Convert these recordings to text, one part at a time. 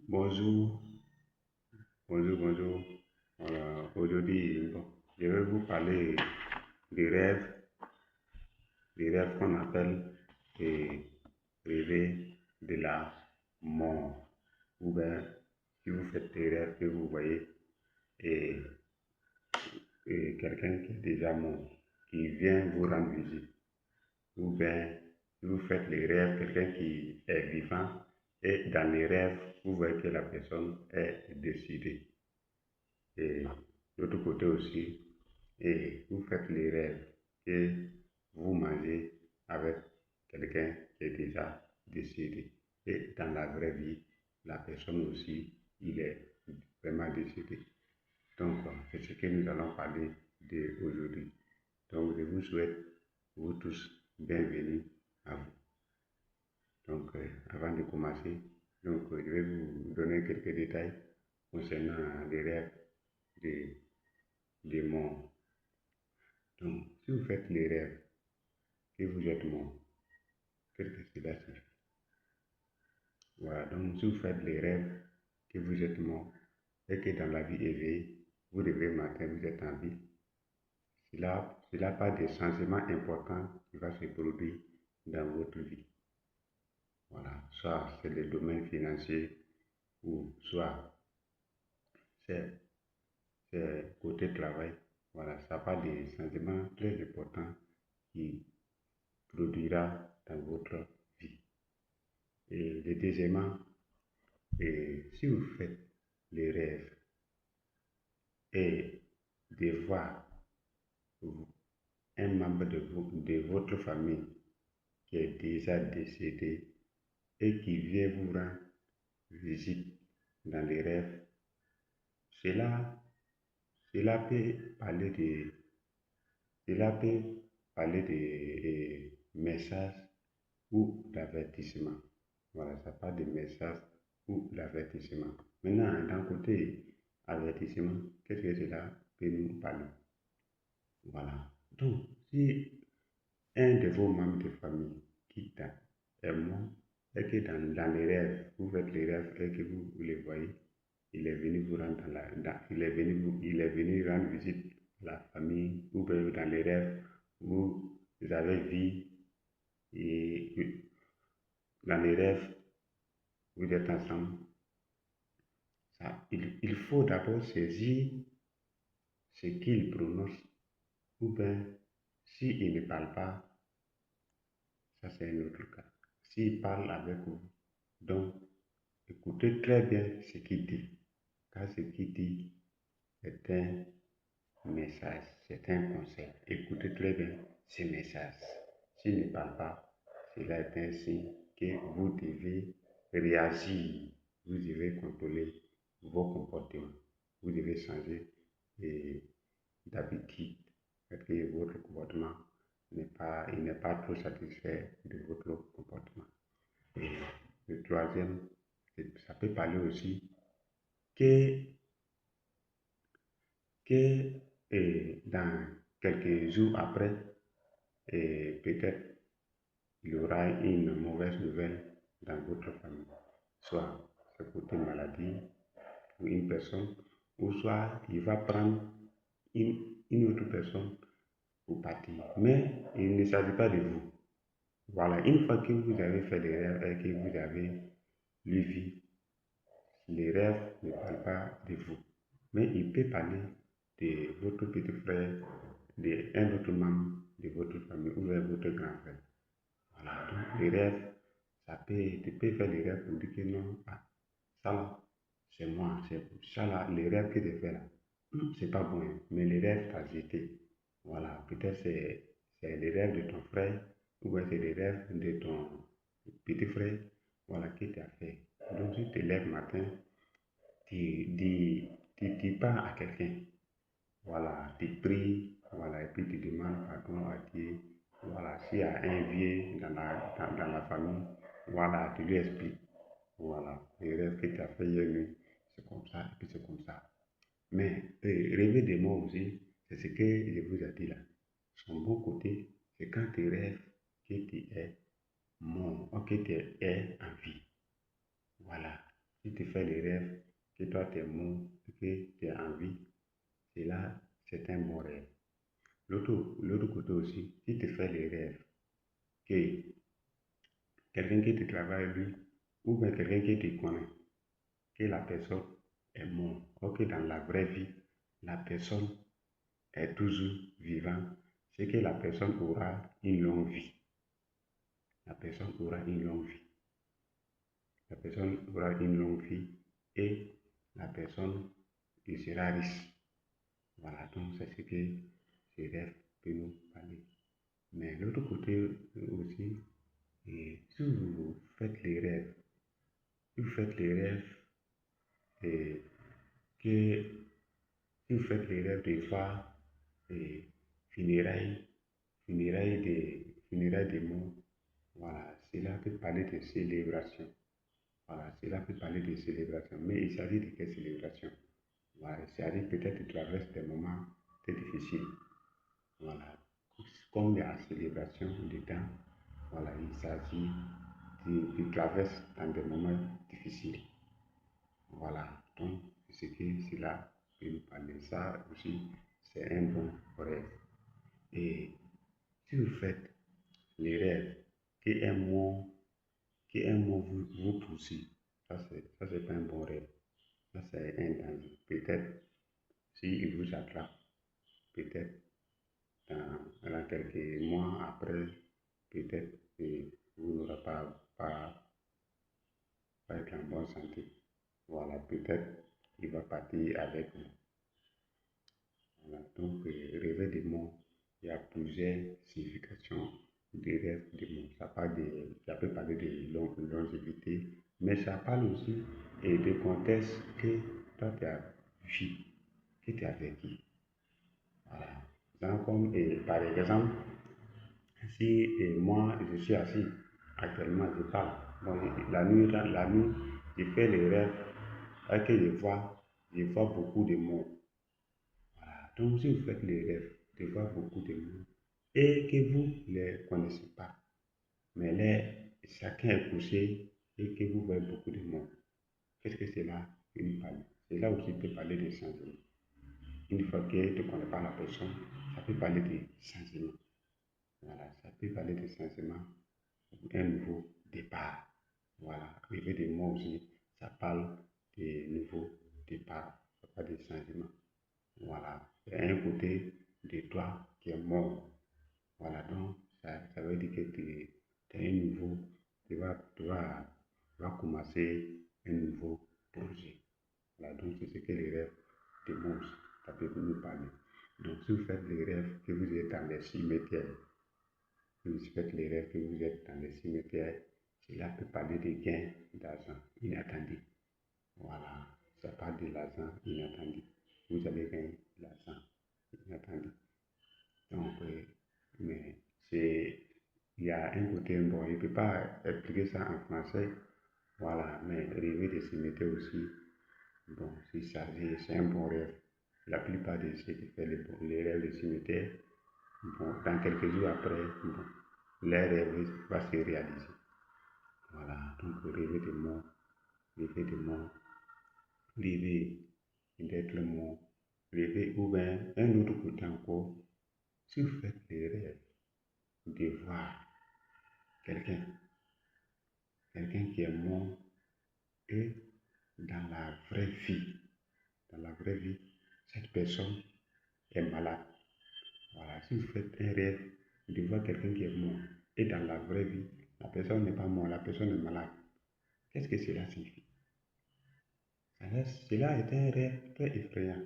Bonjour, bonjour. Voilà, aujourd'hui, bon, je vais vous parler des rêves, des rêves qu'on appelle et rêver de la mort. Ou bien, si vous faites des rêves que vous voyez et, et quelqu'un qui est déjà mort, qui vient vous rendre visite. Ou bien, si vous faites les rêves, quelqu'un qui est vivant et dans les rêves, vous voyez que la personne est décédée. Et de l'autre côté aussi, et vous faites les rêves et vous mangez avec quelqu'un qui est déjà décédé. Et dans la vraie vie, la personne aussi, il est vraiment décédé. Donc, c'est ce que nous allons parler aujourd'hui. Donc, je vous souhaite, vous tous, bienvenue à vous. Donc, avant de commencer, je vais vous donner quelques détails concernant les rêves des, des morts. Donc, si vous faites les rêves que vous êtes mort, qu'est-ce que cela signifie? Voilà, donc si vous faites les rêves que vous êtes mort et que dans la vie éveillée, vous levez le matin, vous êtes en vie, cela pas des changements importants qui vont se produire dans votre vie. Voilà, soit c'est le domaine financier ou soit c'est côté travail. Voilà, ça pas des changements très importants qui produira dans votre vie. Et deuxièmement, et si vous faites les rêves et de voir un membre de votre famille qui est déjà décédé et qui vient vous rendre visite dans les rêves, cela, cela peut parler de, cela peut parler de messages ou d'avertissement. Voilà, ça parle de messages ou d'avertissement. Maintenant, d'un côté avertissement, qu'est-ce que cela peut nous parler? Voilà. Donc, si un de vos membres de famille quitte est mort et que dans les rêves, vous faites les rêves et que vous le voyez, il est venu vous rendre il est venu rendre visite à la famille, ou bien dans les rêves, vous avez vu et dans les rêves, vous êtes ensemble. Il faut d'abord saisir ce qu'il prononce, ou bien s'il ne parle pas, ça c'est un autre cas. S'il parle avec vous, donc écoutez très bien ce qu'il dit, car ce qu'il dit est un message, c'est un conseil. Écoutez très bien ce message. S'il ne parle pas, cela est un signe que vous devez réagir, vous devez contrôler vos comportements, vous devez changer d'habitude, parce que votre comportement il n'est pas trop satisfait de votre comportement. Et le troisième, ça peut parler aussi que, dans quelques jours après, peut-être il y aura une mauvaise nouvelle dans votre famille. Soit c'est côté maladie pour une personne, ou soit il va prendre une autre personne pour partir. Mais il ne s'agit pas de vous. Voilà, une fois que vous avez fait les rêves et que vous avez lu vie, les rêves ne parlent pas de vous. Mais il peut parler de votre petit frère, d'un autre membre de votre famille ou de votre grand frère. Voilà, donc les rêves, tu peux faire des rêves pour dire que non, ah, ça là, c'est moi, c'est ça là, les rêves que tu fais là, c'est pas bon, hein, mais les rêves t'as jeté. Voilà, peut-être c'est les rêves de ton frère, ou bien c'est les rêves de ton petit frère, voilà, qui t'a fait. Donc si tu te lèves matin, tu parles à quelqu'un, voilà, tu pries, voilà, et puis tu demandes pardon à Dieu. Voilà, s'il y a un vieux dans la famille, voilà, tu lui expliques. Voilà, les rêves que tu as fait hier nuit, c'est comme ça, et puis c'est comme ça. Mais rêver des morts aussi, c'est ce que je vous ai dit là. Son bon côté, c'est quand tu rêves que tu es mort, ou que tu es en vie. Voilà. Si tu fais les rêves, que toi tu es mort, que tu es en vie, c'est là, c'est un bon rêve. L'autre côté aussi, si tu fais les rêves, que quelqu'un qui te travaille lui, ou bien quelqu'un qui te connaît, que la personne est morte, ou que dans la vraie vie, la personne est toujours vivante, c'est que la personne aura une longue vie. La personne aura une longue vie. La personne aura une longue vie et la personne il sera riche. Voilà, donc c'est ce que ces rêves peuvent nous parler. Mais l'autre côté aussi, si vous faites les rêves, si vous faites les rêves et que si vous faites les rêves de voir les funérailles, funérailles des morts, voilà, cela peut parler de célébration. Voilà, cela peut parler de célébration, mais il s'agit de quelle célébration? Voilà, il s'agit peut-être de traverser des moments très difficiles. Voilà, comme il y a célébration dedans, voilà, il s'agit de traverser dans des moments difficiles. Voilà, donc ce que cela peut nous parler. Ça aussi, c'est un bon rêve. Et si vous faites les rêves qu'un mot vous poursuit, ça c'est pas un bon rêve. Ça c'est un danger. Peut-être s'il vous attrape, peut-être dans quelques mois après, peut-être que vous n'aurez pas être en bonne santé. Voilà, peut-être il va partir avec vous. Voilà, donc rêver des mots, il y a plusieurs significations des rêves des mots. Ça peut parler de longévité, mais ça parle aussi de contexte que toi tu as vu, que tu as vécu. Voilà. Donc, comme, par exemple, si moi je suis assis, actuellement je parle, bon, la nuit, je fais les rêves et que je vois beaucoup de mots. Voilà. Donc, si vous faites les rêves, de voir beaucoup de mots et que vous ne les connaissez pas, mais chacun est couché et que vous voyez beaucoup de mots, qu'est-ce que cela peut nous parler? Cela aussi peut parler de changement. Une fois que tu ne connais pas la personne, ça peut parler de changement. Voilà, ça peut parler de changement, un nouveau départ. Voilà, arriver des mots aussi, ça parle de nouveau départ, ça parle de changement. Voilà, il y a un côté de toi qui est mort. Voilà, donc ça veut dire que tu es un nouveau, tu vas commencer un nouveau projet. Voilà, donc c'est ce que les rêves démontrent, ça peut nous parler. Donc si vous faites les rêves que vous êtes dans les cimetières, si vous faites les rêves que vous êtes dans les cimetières, cela peut parler de gains d'argent inattendus. Voilà, ça parle de l'argent inattendu. Vous allez gagner de l'argent inattendu. Donc, mais il y a un côté, bon, il ne peut pas expliquer ça en français. Voilà, mais rêver de cimetière aussi, bon, c'est un bon rêve. La plupart de ceux qui font les rêves de cimetière, bon, dans quelques jours après, bon, leur rêve va se réaliser. Voilà, donc rêver de mort, rêver d'être mort, rêver, ou bien un autre côté encore, si vous faites les rêves de voir quelqu'un, qui est mort et dans la vraie vie, cette personne est malade. Voilà, si vous faites un rêve de voir quelqu'un qui est mort et dans la vraie vie, la personne n'est pas morte, la personne est malade, qu'est-ce que cela signifie? Cela est un rêve très effrayant.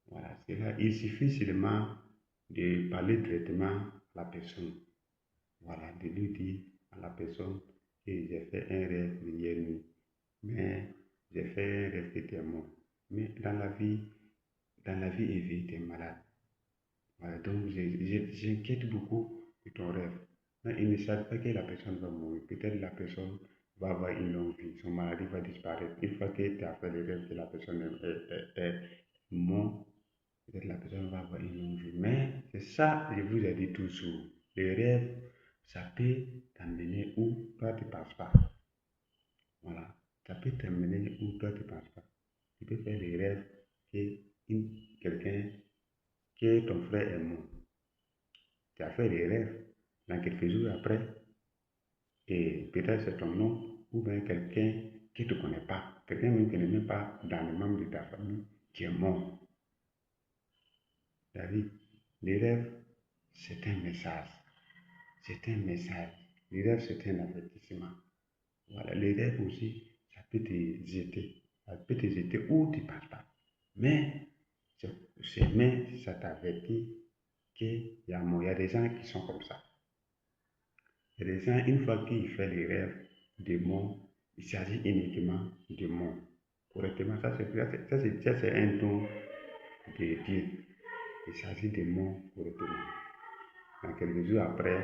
Voilà, il suffit seulement de parler directement à la personne. Voilà, de lui dire à la personne que j'ai fait un rêve hier nuit, mais j'ai fait un rêve que tu es mort. Mais dans la vie et vie, tu es malade. Voilà, donc j'inquiète beaucoup de ton rêve. Mais il ne savent pas que la personne va mourir. Peut-être la personne va avoir une longue vie, son maladie va disparaître. Une fois que tu as fait le rêve que la personne est morte, peut-être la personne va avoir une longue vie. Mais c'est ça, je vous ai dit toujours. Les rêves, ça peut t'amener où toi tu ne passes pas. Voilà. ça peut terminer où toi tu ne penses pas. Tu peux faire des rêves que quelqu'un, que ton frère est mort. Tu as fait des rêves dans quelques jours après, et peut-être c'est ton oncle ou bien quelqu'un qui ne te connaît pas, quelqu'un même qui n'est même pas dans les membres de ta famille qui est mort. David, les rêves, c'est un message. C'est un message. Les rêves, c'est un avertissement. Voilà, les rêves aussi, ça peut te jeter. Ça peut te jeter où tu ne penses pas. Mais, ça t'avertit qu'il y a des gens qui sont comme ça. Il y a des gens, une fois qu'ils font les rêves de mort, il s'agit uniquement de mort. Correctement, ça c'est un don de Dieu. Il s'agit de mort correctement. Dans quelques jours après,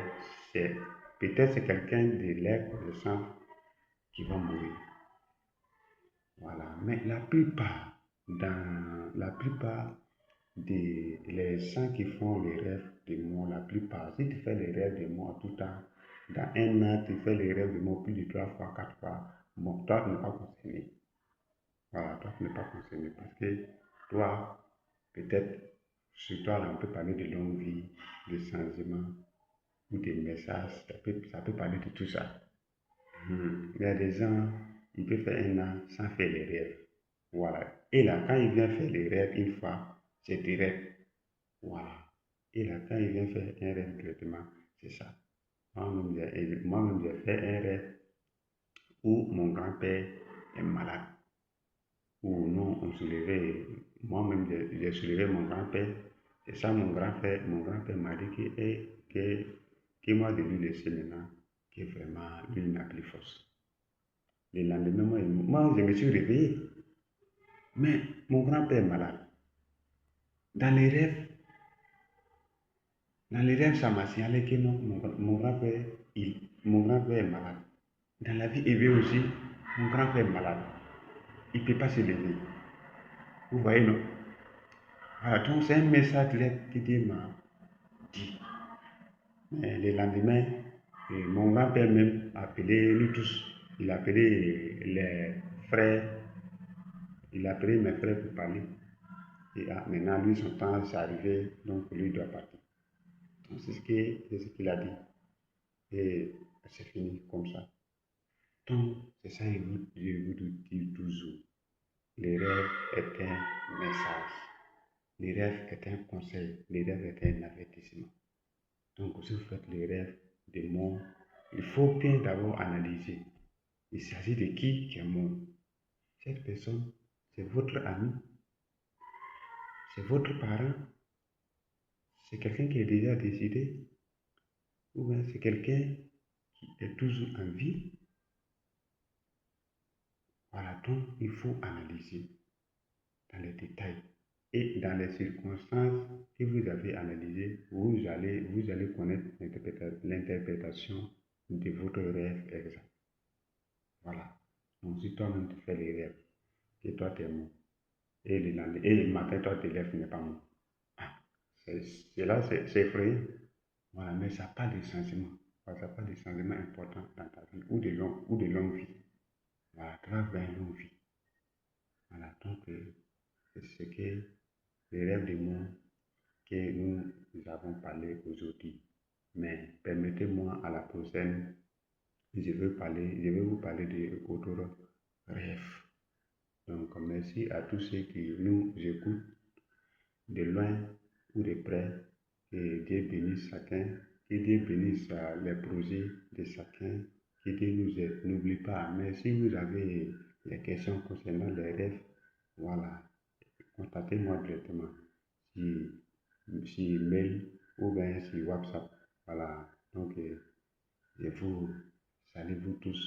peut-être c'est quelqu'un de l'air de sang qui va mourir. Voilà. Mais la plupart des les gens qui font les rêves de mort, la plupart, si tu fais les rêves de mort tout le temps, dans un an, tu fais les rêves de mort plus de 3 fois, 4 fois, bon, toi, tu n'es pas concerné. Voilà, toi, tu n'es pas concerné parce que toi, peut-être, sur toi, là, on peut parler de longue vie, de changement ou des messages, ça peut parler de tout ça. Il y a des gens, ils peuvent faire un an sans faire les rêves. Voilà. Et là, quand il vient faire les rêves une fois, c'est direct. Voilà. Et là, quand il vient faire un rêve directement, c'est ça. Moi-même, j'ai fait un rêve où mon grand-père est malade. Où nous, on se levait, moi-même, j'ai soulevé mon grand-père. C'est ça, mon grand-père m'a dit que moi, de lui laisser maintenant, que vraiment, lui n'a plus force. Le lendemain, moi, je me suis réveillé. Mais mon grand-père est malade. Dans les rêves, ça m'a signalé que non, mon grand-père est malade. Dans la vie éveillée aussi, mon grand-père est malade. Il ne peut pas se lever. Vous voyez, non? Voilà, donc c'est un message clair que Dieu m'a dit. Mais le lendemain, mon grand-père même a appelé nous tous. Il a appelé les frères, il a appelé mes frères pour parler. Et maintenant, lui, son temps, c'est arrivé, donc lui doit partir. Donc, c'est ce qu'il a dit. Et c'est fini comme ça. Donc, c'est ça que je vous dis toujours. Les rêves est un message. Les rêves est un conseil. Les rêves est un avertissement. Donc, si vous faites les rêves de mort, il faut bien d'abord analyser. Il s'agit de qui est mort. Cette personne, c'est votre ami, c'est votre parent, c'est quelqu'un qui est déjà décédé, ou bien c'est quelqu'un qui est toujours en vie. Voilà, donc il faut analyser dans les détails et dans les circonstances que vous avez analysées, vous allez connaître l'interprétation de votre rêve exact. Voilà. Donc si toi-même tu fais les rêves, que toi tu es mort, et le matin toi tu lèves, tu n'es pas mort. Ah, c'est effrayant. Voilà, mais ça n'a pas de changement. Ça n'a pas de changement important dans ta vie ou de longue vie. Voilà, tu vas vers une longue vie. Voilà, donc c'est ce que les rêves de mort que nous avons parlé aujourd'hui. Mais permettez-moi à la prochaine, je vais vous parler d'autres rêves. Donc merci à tous ceux qui nous écoutent de loin ou de près. Que Dieu bénisse chacun, que Dieu bénisse les projets de chacun, que Dieu nous aide. N'oublie pas, mais si vous avez des questions concernant les rêves, voilà, contactez-moi directement sur mail ou bien sur WhatsApp. Voilà, donc je vous salue vous tous.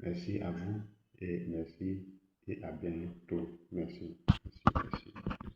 Merci à vous et merci et à bientôt. Merci.